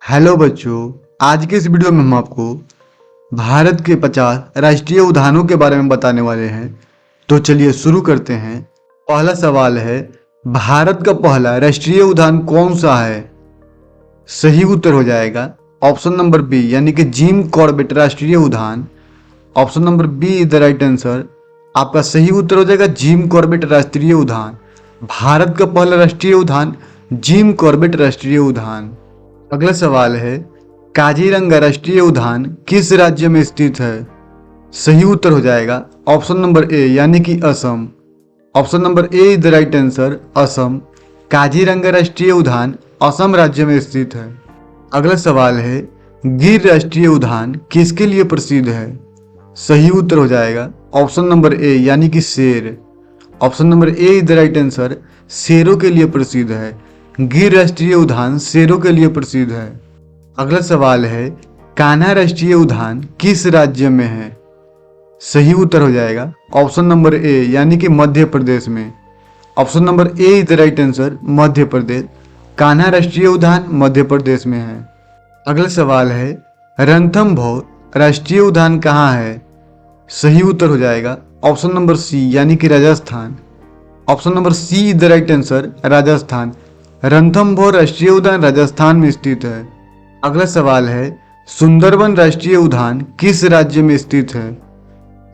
Hello बच्चों, आज के इस वीडियो में हम आपको भारत के 50 राष्ट्रीय उद्यानों के बारे में बताने वाले हैं। तो चलिए शुरू करते हैं। पहला सवाल है, भारत का पहला राष्ट्रीय उद्यान कौन सा है? सही उत्तर हो जाएगा ऑप्शन नंबर बी यानी कि जिम कॉर्बेट राष्ट्रीय उद्यान। Option number B is the right answer. आपका सही उत्तर हो जाएगा जिम कॉर्बेट राष्ट्रीय उद्यान। भारत का पहला राष्ट्रीय उद्यान जिम कॉर्बेट राष्ट्रीय उद्यान। अगला सवाल है, काजीरंगा राष्ट्रीय उद्यान किस राज्य में स्थित है? सही उत्तर हो जाएगा ऑप्शन नंबर ए यानी कि Assam. Option number A is the right answer, Assam. Kaziranga राष्ट्रीय उद्यान असम राज्य में स्थित है। अगला सवाल है, गिर राष्ट्रीय उद्यान किसके लिए प्रसिद्ध है? सही उत्तर हो जाएगा ऑप्शन नंबर ए यानी कि शेर। Option number A is the right answer, शेरों के लिए प्रसिद्ध है। गिर राष्ट्रीय उद्यान शेरों के लिए प्रसिद्ध है। अगला सवाल है, कान्हा राष्ट्रीय उद्यान किस राज्य में है? सही उत्तर हो जाएगा ऑप्शन नंबर ए यानी कि मध्य प्रदेश में। Option number A is the right answer, Madhya Pradesh. Kanha राष्ट्रीय उद्यान मध्य प्रदेश में है। अगला सवाल है, रणथंभौर राष्ट्रीय उद्यान कहाँ है? सही उत्तर हो जाएगा ऑप्शन नंबर सी यानी कि Rajasthan. Option number C is the right answer, Rajasthan. Ranthambore राष्ट्रीय उद्यान राजस्थान में स्थित है। अगला सवाल है, सुंदरबन राष्ट्रीय उद्यान किस राज्य में स्थित है?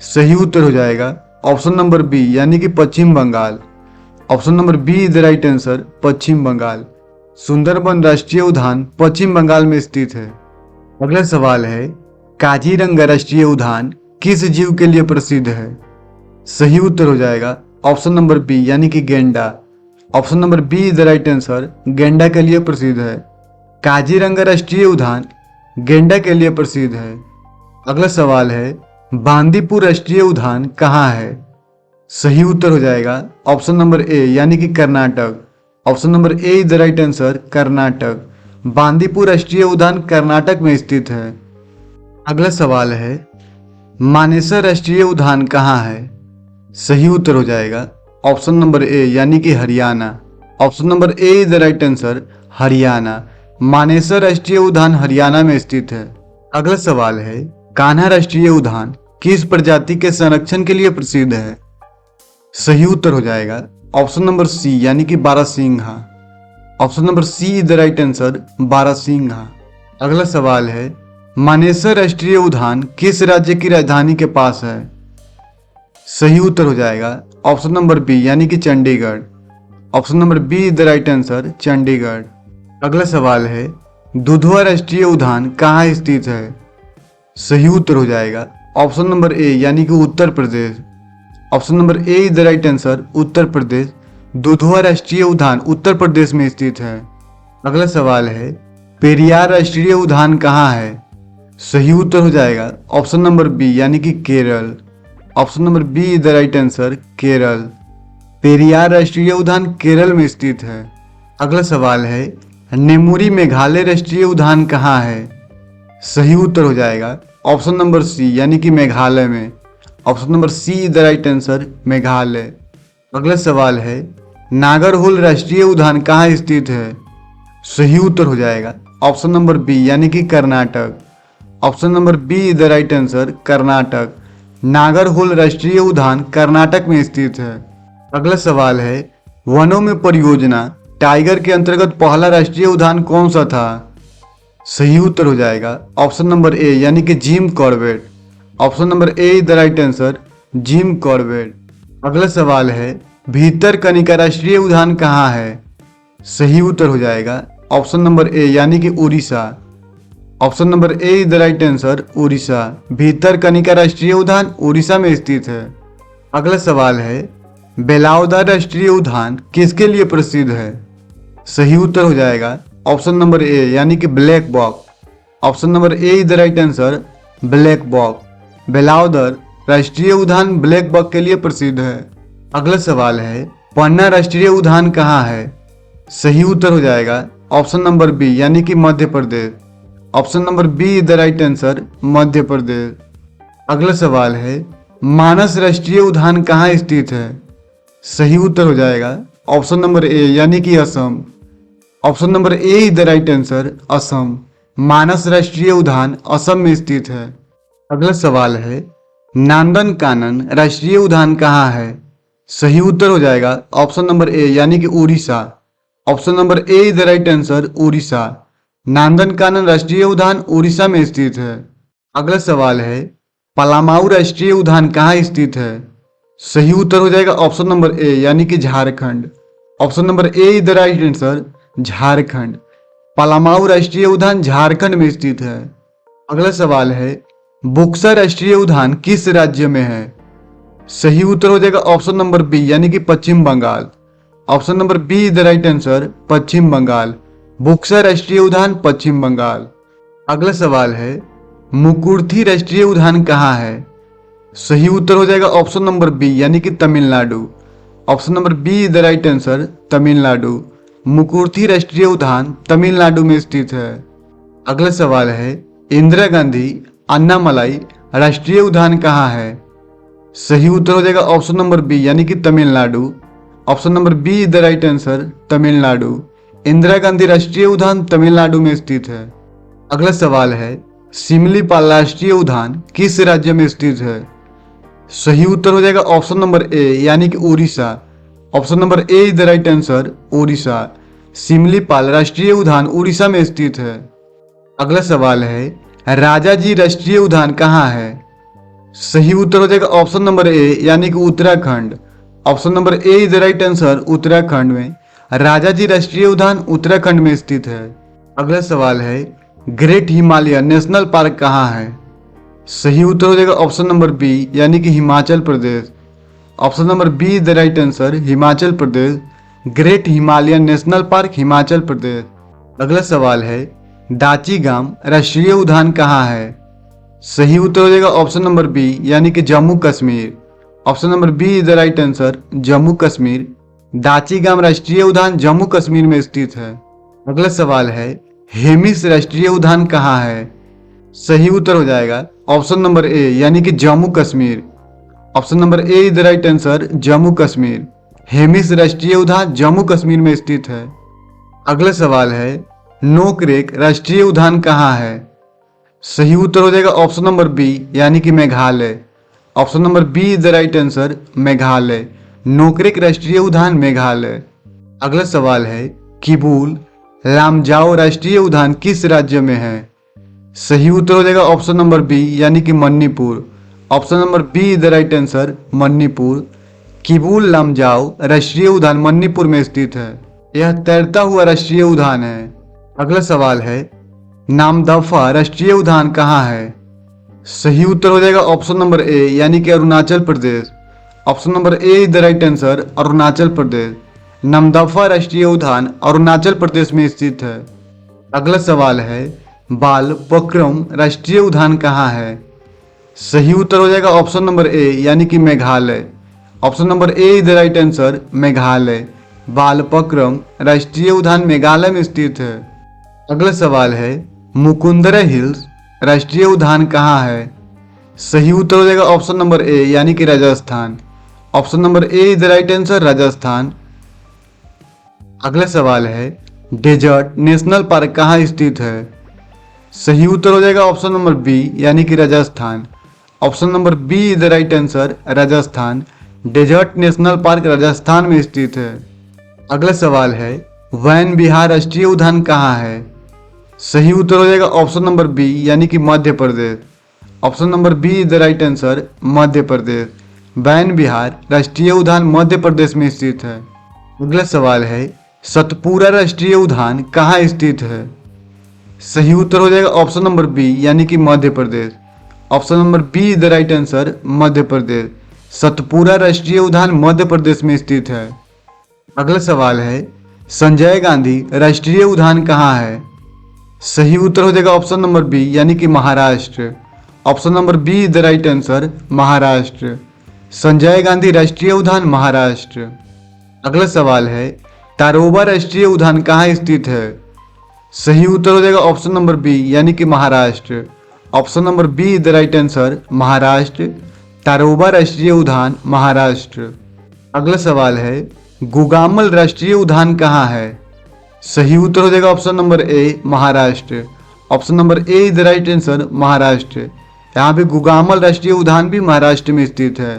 सही उत्तर हो जाएगा ऑप्शन नंबर बी यानी कि Paschim Bengal. Option number B is the right answer, Paschim Bengal. Sundarban राष्ट्रीय उद्यान पश्चिम बंगाल में स्थित है। अगला सवाल है, काजीरंगा राष्ट्रीय उद्यान किस जीव के लिए प्रसिद्ध है? सही उत्तर हो जाएगा ऑप्शन नंबर बी यानी कि गेंडा। Option number B is the right answer, गेंडा के लिए प्रसिद्ध है। काजीरंगा राष्ट्रीय उद्यान गेंडा के लिए प्रसिद्ध है। अगला सवाल है, बांदीपुर राष्ट्रीय उद्यान कहाँ है? सही उत्तर हो जाएगा ऑप्शन नंबर ए यानी कि Karnataka. Option number A is the right answer, Karnataka. Bandipur राष्ट्रीय उद्यान कर्नाटक में स्थित है। अगला सवाल है, मानेसर राष्ट्रीय उद्यान कहाँ है? सही उत्तर हो जाएगा ऑप्शन नंबर ए यानी कि Haryana. Option number A is the right answer, Haryana. Manesar राष्ट्रीय उद्यान हरियाणा में स्थित है। अगला सवाल है, कान्हा राष्ट्रीय उद्यान किस प्रजाति के संरक्षण के लिए प्रसिद्ध है? सही उत्तर हो जाएगा ऑप्शन नंबर सी यानी कि बारहसिंघा। Option number C is the right answer, बारहसिंघा। अगला सवाल है, मानेसर राष्ट्रीय उद्यान किस राज्य की राजधानी के पास है? सही उत्तर हो जाएगा ऑप्शन नंबर बी यानी कि Chandigarh. Option number B is the right answer, Chandigarh. अगला सवाल है, दुधवा राष्ट्रीय उद्यान कहाँ स्थित है? सही उत्तर हो जाएगा ऑप्शन नंबर ए यानी कि Uttar Pradesh. Option number A is the right answer, Uttar Pradesh. Dudhwa राष्ट्रीय उद्यान उत्तर प्रदेश में स्थित है। अगला सवाल है, पेरियार राष्ट्रीय उद्यान कहाँ है? सही उत्तर हो जाएगा ऑप्शन नंबर बी यानी कि Kerala. Option number B is the right answer, Kerala. Periyar राष्ट्रीय उद्यान केरल में स्थित है। अगला सवाल है, नेमुरी मेघालय राष्ट्रीय उद्यान कहाँ है? सही उत्तर हो जाएगा ऑप्शन नंबर सी यानी कि मेघालय में। Option number C is the right answer, Meghalaya. अगला सवाल है, नागरहोल राष्ट्रीय उद्यान कहाँ स्थित है? सही उत्तर हो जाएगा ऑप्शन नंबर बी यानी कि Karnataka. Option number B is the right answer, Karnataka. Nagarhole राष्ट्रीय उद्यान कर्नाटक में स्थित है। अगला सवाल है, वनों में परियोजना टाइगर के अंतर्गत पहला राष्ट्रीय उद्यान कौन सा था? सही उत्तर हो जाएगा ऑप्शन नंबर ए यानी कि Jim Corbett. Option number A is the right answer, Jim Corbett. अगला सवाल है, भीतरकनिका राष्ट्रीय उद्यान कहाँ है? सही उत्तर हो जाएगा ऑप्शन नंबर ए यानी कि Orissa. Option number A is the right answer, Orissa. Bhitarkanika राष्ट्रीय उद्यान उड़ीसा में स्थित है। अगला सवाल है, बेलावदार राष्ट्रीय उद्यान किसके लिए प्रसिद्ध है? सही उत्तर हो जाएगा ऑप्शन नंबर ए यानी कि black buck. Option number A is the right answer, black buck. Velavadar राष्ट्रीय उद्यान ब्लैक बॉक के लिए प्रसिद्ध है। अगला सवाल है, पन्ना राष्ट्रीय उद्यान कहाँ है? सही उत्तर हो जाएगा ऑप्शन नंबर बी यानी कि Madhya Pradesh. Option number B is the right answer, Madhya Pradesh. अगला सवाल है, मानस राष्ट्रीय उद्यान कहाँ स्थित है? सही उत्तर हो जाएगा ऑप्शन नंबर ए यानी कि Assam. Option number A is the right answer, Assam. Manas राष्ट्रीय उद्यान असम में स्थित है। अगला सवाल है, नंदन कानन राष्ट्रीय उद्यान कहाँ है? सही उत्तर हो जाएगा ऑप्शन नंबर ए यानी कि Orissa. Option number A is the right answer, Orissa. Nandan Kanan राष्ट्रीय उद्यान उड़ीसा में स्थित है। अगला सवाल है, पलामाऊ राष्ट्रीय उद्यान कहाँ स्थित है? सही उत्तर हो जाएगा ऑप्शन नंबर ए यानी कि Jharkhand. Option number A is the right answer, Jharkhand. Palamau राष्ट्रीय उद्यान झारखंड में स्थित है। अगला सवाल है, बुक्सा राष्ट्रीय उद्यान किस राज्य में है? सही उत्तर हो जाएगा ऑप्शन नंबर बी यानी कि Paschim Bengal. Option number B is the right answer, Paschim Bengal. Buxa राष्ट्रीय उद्यान पश्चिम बंगाल। अगला सवाल है, मुकुर्थी राष्ट्रीय उद्यान कहाँ है? सही उत्तर हो जाएगा ऑप्शन नंबर बी यानी कि Tamil Nadu. Option number B is the right answer, Tamil Nadu. Mukurthi राष्ट्रीय उद्यान तमिलनाडु में स्थित है। अगला सवाल है, इंदिरा गांधी अन्नामलाई राष्ट्रीय उद्यान कहाँ है? सही उत्तर हो जाएगा ऑप्शन नंबर बी यानी कि Tamil Nadu. Option number B is the right answer, Tamil Nadu. Indira Gandhi राष्ट्रीय उद्यान तमिलनाडु में स्थित है। अगला सवाल है, सिमलीपाल राष्ट्रीय उद्यान किस राज्य में स्थित है? सही उत्तर हो जाएगा ऑप्शन नंबर ए यानी कि Orissa. Option number A is the right answer, Orissa. Similipal राष्ट्रीय उद्यान उड़ीसा में स्थित है। अगला सवाल है, राजाजी राष्ट्रीय उद्यान कहाँ है? सही उत्तर हो जाएगा ऑप्शन नंबर ए यानी कि Uttarakhand. Option number A is the right answer, Uttarakhand में राजाजी राष्ट्रीय उद्यान उत्तराखंड में स्थित है। अगला सवाल है, ग्रेट हिमालयन नेशनल पार्क कहाँ है? सही उत्तर हो जाएगा ऑप्शन नंबर बी यानी कि Himachal Pradesh. Option number B is the right answer, Himachal Pradesh. Great Himalayan national park Himachal Pradesh. अगला सवाल है, दाचीगाम राष्ट्रीय उद्यान कहाँ है? सही उत्तर हो जाएगा ऑप्शन नंबर बी यानी कि Jammu Kashmir. Option number B is the right answer, Jammu Kashmir. Dachigam राष्ट्रीय उद्यान जम्मू कश्मीर में स्थित है। अगला सवाल है, हेमिस राष्ट्रीय उद्यान कहाँ है? सही उत्तर हो जाएगा ऑप्शन नंबर ए यानी कि Jammu Kashmir. Option number A is the right answer, Jammu Kashmir. Hemis राष्ट्रीय उद्यान जम्मू कश्मीर में स्थित है। अगला सवाल है, नोकरेक राष्ट्रीय उद्यान कहाँ है? सही उत्तर हो जाएगा ऑप्शन नंबर बी यानी कि Meghalaya. Option number B is the right answer, Meghalaya. Nokrek राष्ट्रीय उद्यान मेघालय। अगला सवाल है, किबुल लामजाओ राष्ट्रीय उद्यान किस राज्य में है? सही उत्तर हो जाएगा ऑप्शन नंबर बी यानी कि Manipur. Option number B is the right answer, Manipur. Keibul Lamjao राष्ट्रीय उद्यान मणिपुर में स्थित है। यह तैरता हुआ राष्ट्रीय उद्यान है। अगला सवाल है, नामदफा राष्ट्रीय उद्यान कहाँ है? सही उत्तर हो जाएगा ऑप्शन नंबर ए यानी कि Arunachal Pradesh. Option number A is the right answer, Arunachal Pradesh. Namdapha राष्ट्रीय उद्यान अरुणाचल प्रदेश में स्थित है। अगला सवाल है, बालपक्रम राष्ट्रीय उद्यान कहाँ है? सही उत्तर हो जाएगा ऑप्शन नंबर ए यानी कि Meghalaya. Option number A is the right answer, Meghalaya. Balphakram राष्ट्रीय उद्यान मेघालय में स्थित है। अगला सवाल है, मुकुंदरा हिल्स राष्ट्रीय उद्यान कहाँ है? सही उत्तर हो जाएगा ऑप्शन नंबर ए यानी कि Rajasthan. Option number A is the right answer, Rajasthan. अगला सवाल है, डेजर्ट नेशनल पार्क कहाँ स्थित है? सही उत्तर हो जाएगा ऑप्शन नंबर बी यानी कि Rajasthan. Option number B is the right answer, Rajasthan. Desert national park Rajasthan में स्थित है। अगला सवाल है, वैन बिहार राष्ट्रीय उद्यान कहाँ है? सही उत्तर हो जाएगा ऑप्शन नंबर बी यानी कि Madhya Pradesh. Option number B is the right answer, Madhya Pradesh. Van Vihar राष्ट्रीय उद्यान मध्य प्रदेश में स्थित है। अगला सवाल है, सतपुरा राष्ट्रीय उद्यान कहाँ स्थित है? सही उत्तर हो जाएगा ऑप्शन नंबर बी यानी कि Madhya Pradesh. Option number B is the right answer, Madhya Pradesh. Satpura राष्ट्रीय उद्यान मध्य प्रदेश में स्थित है। अगला सवाल है, संजय गांधी राष्ट्रीय उद्यान कहाँ है? सही उत्तर हो जाएगा ऑप्शन नंबर बी यानी कि Maharashtra. Option number B is the right answer, Maharashtra. Sanjay Gandhi राष्ट्रीय उद्यान महाराष्ट्र। अगला सवाल है, तारोबा राष्ट्रीय उद्यान कहाँ स्थित है? सही उत्तर हो जाएगा ऑप्शन नंबर बी यानी कि Maharashtra. Option number B is the right answer, Maharashtra. Tadoba राष्ट्रीय उद्यान महाराष्ट्र। अगला सवाल है, गुगामल राष्ट्रीय उद्यान कहाँ है? सही उत्तर हो जाएगा option number A, Maharashtra. Option number A is the right answer, Maharashtra. यहाँ पे गुगामल राष्ट्रीय उद्यान भी महाराष्ट्र में स्थित है।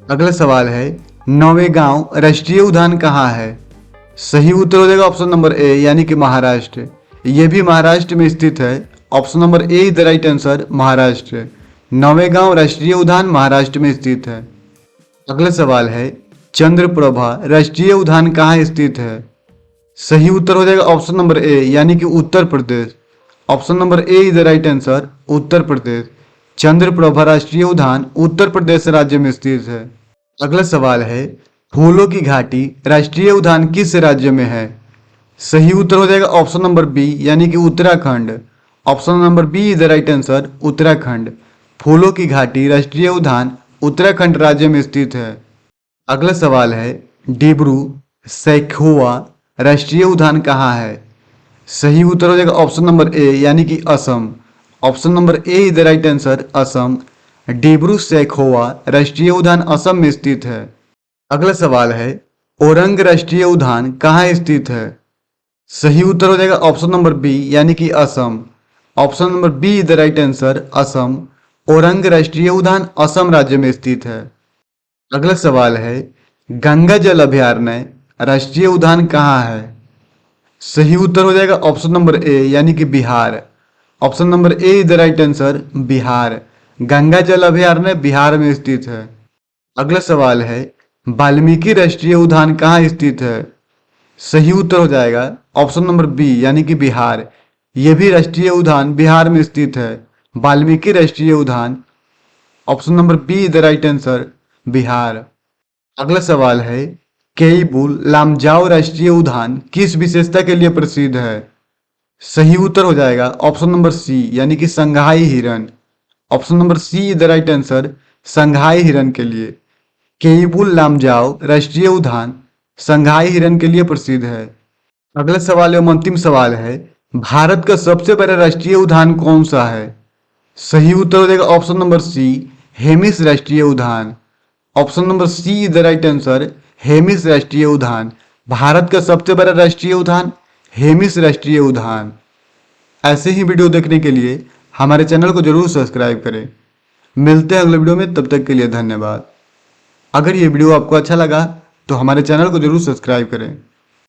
अगला सवाल है, नौवेगांव राष्ट्रीय उद्यान कहाँ है? सही उत्तर हो जाएगा ऑप्शन नंबर ए यानी कि महाराष्ट्र। यह भी महाराष्ट्र में स्थित है। Option number A is the right answer, Maharashtra. Navegaon राष्ट्रीय उद्यान महाराष्ट्र में स्थित है। अगला सवाल है, चंद्रप्रभा राष्ट्रीय उद्यान कहाँ स्थित है? सही उत्तर हो जाएगा ऑप्शन नंबर ए यानी कि Uttar Pradesh. Option number A is the right answer, Uttar Pradesh. Chandraprabha राष्ट्रीय उद्यान उत्तर प्रदेश राज्य में स्थित है। अगला सवाल है, फूलों की घाटी राष्ट्रीय उद्यान किस राज्य में है? सही उत्तर हो जाएगा ऑप्शन नंबर बी यानी कि Uttarakhand. Option number B is the right answer, Uttarakhand. फूलों की घाटी राष्ट्रीय उद्यान उत्तराखंड राज्य में स्थित है। अगला सवाल है, डिब्रू सैखोवा राष्ट्रीय उद्यान कहाँ है? सही उत्तर हो जाएगा ऑप्शन नंबर ए यानी कि Assam. Option number A is the right answer, Assam. Dibru Saikhowa राष्ट्रीय उद्यान असम में स्थित है। अगला सवाल है, ओरंग राष्ट्रीय उद्यान कहाँ स्थित है? सही उत्तर हो जाएगा ऑप्शन नंबर बी यानी कि Assam. Option number B is the right answer, Assam. Orang राष्ट्रीय उद्यान असम राज्य में स्थित है। अगला सवाल है, गंगा जल अभयारण्य राष्ट्रीय उद्यान कहाँ है? सही उत्तर हो जाएगा ऑप्शन नंबर ए यानी कि Bihar. Option number A is the right answer, Bihar. Ganga जल अभयारण्य बिहार में स्थित है। अगला सवाल है, वाल्मीकि राष्ट्रीय उद्यान कहाँ स्थित है? सही उत्तर हो जाएगा ऑप्शन नंबर बी यानी कि बिहार। यह भी राष्ट्रीय उद्यान बिहार में स्थित है। वाल्मीकि राष्ट्रीय उद्यान, option number B is the right answer, Bihar. अगला सवाल है, केइबुल लामजाओ राष्ट्रीय उद्यान किस विशेषता के लिए प्रसिद्ध है? सही उत्तर हो जाएगा ऑप्शन नंबर सी यानी कि संघाई हिरन। Option number C is the right answer, Sangai हिरन के लिए। केइबुल लामजाओ राष्ट्रीय उद्यान संघाई हिरन के लिए प्रसिद्ध है। अगला सवाल एवं अंतिम सवाल है, भारत का सबसे बड़ा राष्ट्रीय उद्यान कौन सा है? सही उत्तर हो जाएगा ऑप्शन नंबर सी, हेमिस राष्ट्रीय उद्यान। Option number C is the right answer, Hemis राष्ट्रीय उद्यान। भारत का सबसे बड़ा राष्ट्रीय उद्यान हेमिस राष्ट्रीय उद्यान। ऐसे ही वीडियो देखने के लिए हमारे चैनल को जरूर सब्सक्राइब करें। मिलते हैं अगले वीडियो में, तब तक के लिए धन्यवाद। अगर ये वीडियो आपको अच्छा लगा तो हमारे चैनल को जरूर सब्सक्राइब करें।